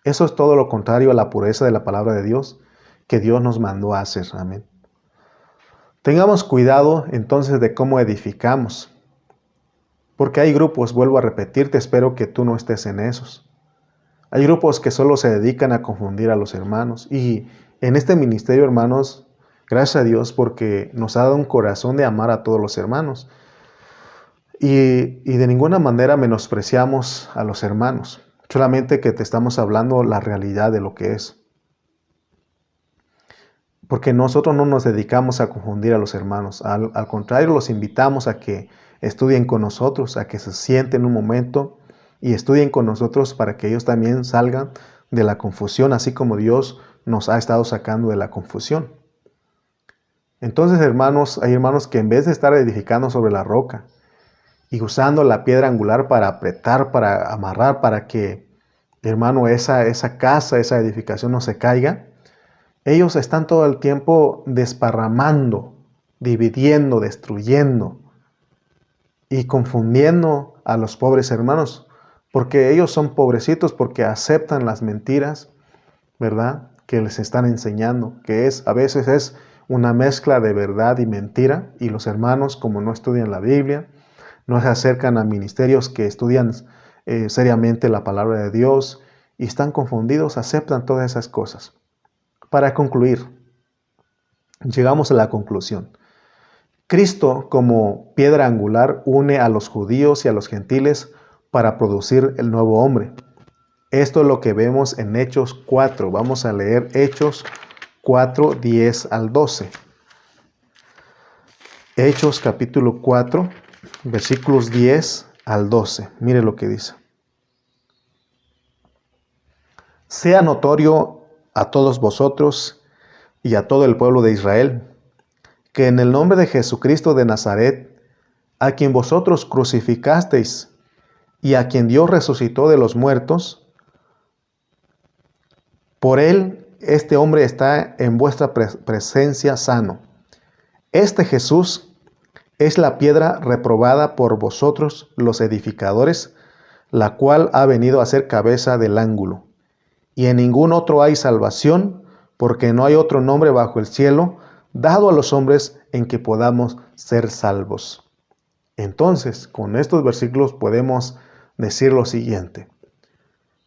Eso es todo lo contrario a la pureza de la palabra de Dios que Dios nos mandó a hacer. Amén. Tengamos cuidado entonces de cómo edificamos, porque hay grupos, vuelvo a repetirte, espero que tú no estés en esos. Hay grupos que solo se dedican a confundir a los hermanos, y en este ministerio, hermanos, gracias a Dios porque nos ha dado un corazón de amar a todos los hermanos, y de ninguna manera menospreciamos a los hermanos, solamente que te estamos hablando la realidad de lo que es. Porque nosotros no nos dedicamos a confundir a los hermanos. Al contrario, los invitamos a que estudien con nosotros, a que se sienten un momento y estudien con nosotros para que ellos también salgan de la confusión, así como Dios nos ha estado sacando de la confusión. Entonces, hermanos, hay hermanos que en vez de estar edificando sobre la roca y usando la piedra angular para apretar, para amarrar, para que, hermano, esa casa, esa edificación no se caiga, ellos están todo el tiempo desparramando, dividiendo, destruyendo y confundiendo a los pobres hermanos, porque ellos son pobrecitos porque aceptan las mentiras, ¿verdad?, que les están enseñando, que a veces es una mezcla de verdad y mentira, y los hermanos, como no estudian la Biblia, no se acercan a ministerios que estudian seriamente la palabra de Dios y están confundidos, aceptan todas esas cosas. Para concluir, llegamos a la conclusión. Cristo, como piedra angular, une a los judíos y a los gentiles para producir el nuevo hombre. Esto es lo que vemos en Hechos 4. Vamos a leer Hechos 4, 10 al 12. Hechos capítulo 4, versículos 10 al 12. Mire lo que dice. Sea notorio a todos vosotros y a todo el pueblo de Israel, que en el nombre de Jesucristo de Nazaret, a quien vosotros crucificasteis y a quien Dios resucitó de los muertos, por él este hombre está en vuestra presencia sano. Este Jesús es la piedra reprobada por vosotros los edificadores, la cual ha venido a ser cabeza del ángulo. Y en ningún otro hay salvación, porque no hay otro nombre bajo el cielo dado a los hombres en que podamos ser salvos. Entonces, con estos versículos podemos decir lo siguiente.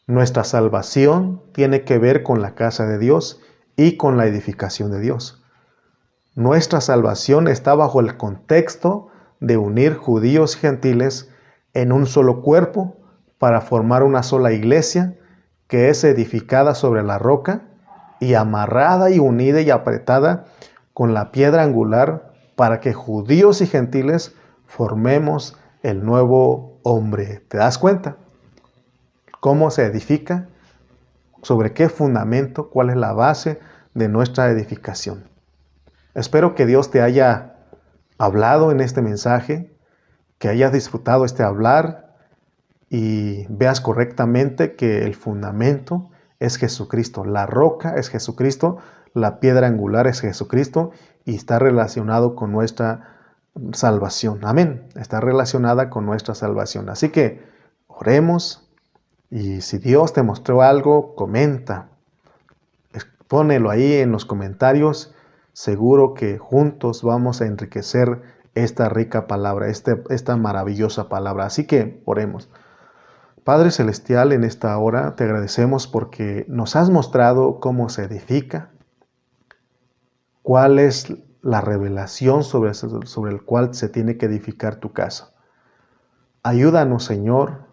Nuestra salvación tiene que ver con la casa de Dios y con la edificación de Dios. Nuestra salvación está bajo el contexto de unir judíos y gentiles en un solo cuerpo para formar una sola iglesia que es edificada sobre la roca y amarrada y unida y apretada con la piedra angular para que judíos y gentiles formemos el nuevo hombre. ¿Te das cuenta? ¿Cómo se edifica? ¿Sobre qué fundamento? ¿Cuál es la base de nuestra edificación? Espero que Dios te haya hablado en este mensaje, que hayas disfrutado este hablar y veas correctamente que el fundamento es Jesucristo. La roca es Jesucristo, la piedra angular es Jesucristo y está relacionado con nuestra salvación. Amén. Está relacionada con nuestra salvación. Así que oremos y si Dios te mostró algo, comenta. Pónelo ahí en los comentarios. seguro que juntos vamos a enriquecer esta rica palabra, esta maravillosa palabra. Así que oremos. Padre Celestial, en esta hora te agradecemos porque nos has mostrado cómo se edifica, cuál es la revelación sobre el cual se tiene que edificar tu casa. Ayúdanos, Señor,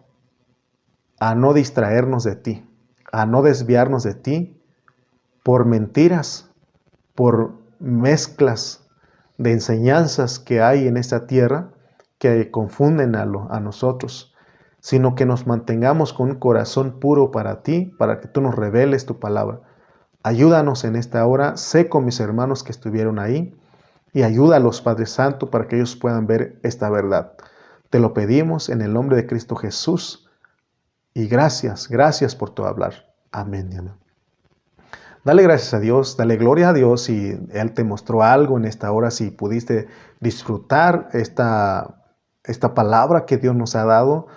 a no distraernos de ti, a no desviarnos de ti por mentiras, por mezclas de enseñanzas que hay en esta tierra que confunden a nosotros, sino que nos mantengamos con un corazón puro para ti, para que tú nos reveles tu palabra. Ayúdanos en esta hora, sé con mis hermanos que estuvieron ahí y ayúdalos, Padre Santo, para que ellos puedan ver esta verdad. Te lo pedimos en el nombre de Cristo Jesús y gracias por tu hablar. Amén y amén. Dale gracias a Dios, dale gloria a Dios si Él te mostró algo en esta hora, si pudiste disfrutar esta palabra que Dios nos ha dado.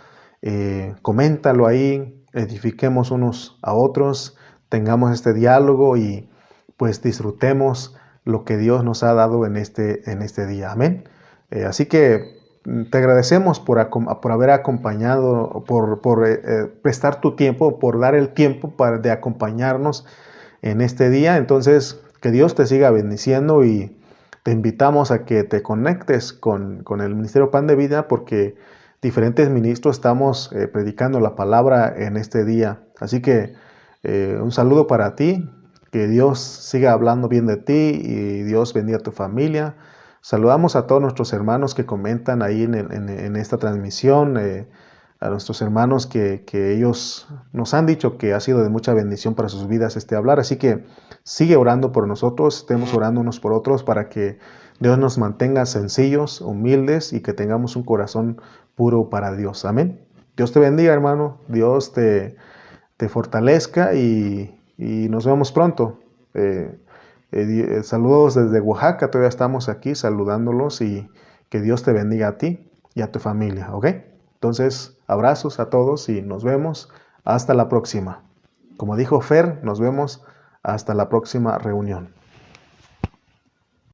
Coméntalo ahí, edifiquemos unos a otros, tengamos este diálogo y pues disfrutemos lo que Dios nos ha dado en este día. Amén. Así que te agradecemos por haber acompañado, por prestar tu tiempo, por dar el tiempo de acompañarnos en este día. Entonces, que Dios te siga bendiciendo y te invitamos a que te conectes con el Ministerio Pan de Vida porque diferentes ministros estamos predicando la palabra en este día. Así que un saludo para ti, que Dios siga hablando bien de ti y Dios bendiga a tu familia. Saludamos a todos nuestros hermanos que comentan ahí en esta transmisión, a nuestros hermanos que ellos nos han dicho que ha sido de mucha bendición para sus vidas este hablar. Así que sigue orando por nosotros, estemos orando unos por otros para que Dios nos mantenga sencillos, humildes y que tengamos un corazón puro para Dios. Amén. Dios te bendiga, hermano. Dios te fortalezca y nos vemos pronto. Saludos desde Oaxaca, todavía estamos aquí saludándolos y que Dios te bendiga a ti y a tu familia, ¿ok? Entonces, abrazos a todos y nos vemos hasta la próxima. Como dijo Fer, nos vemos hasta la próxima reunión.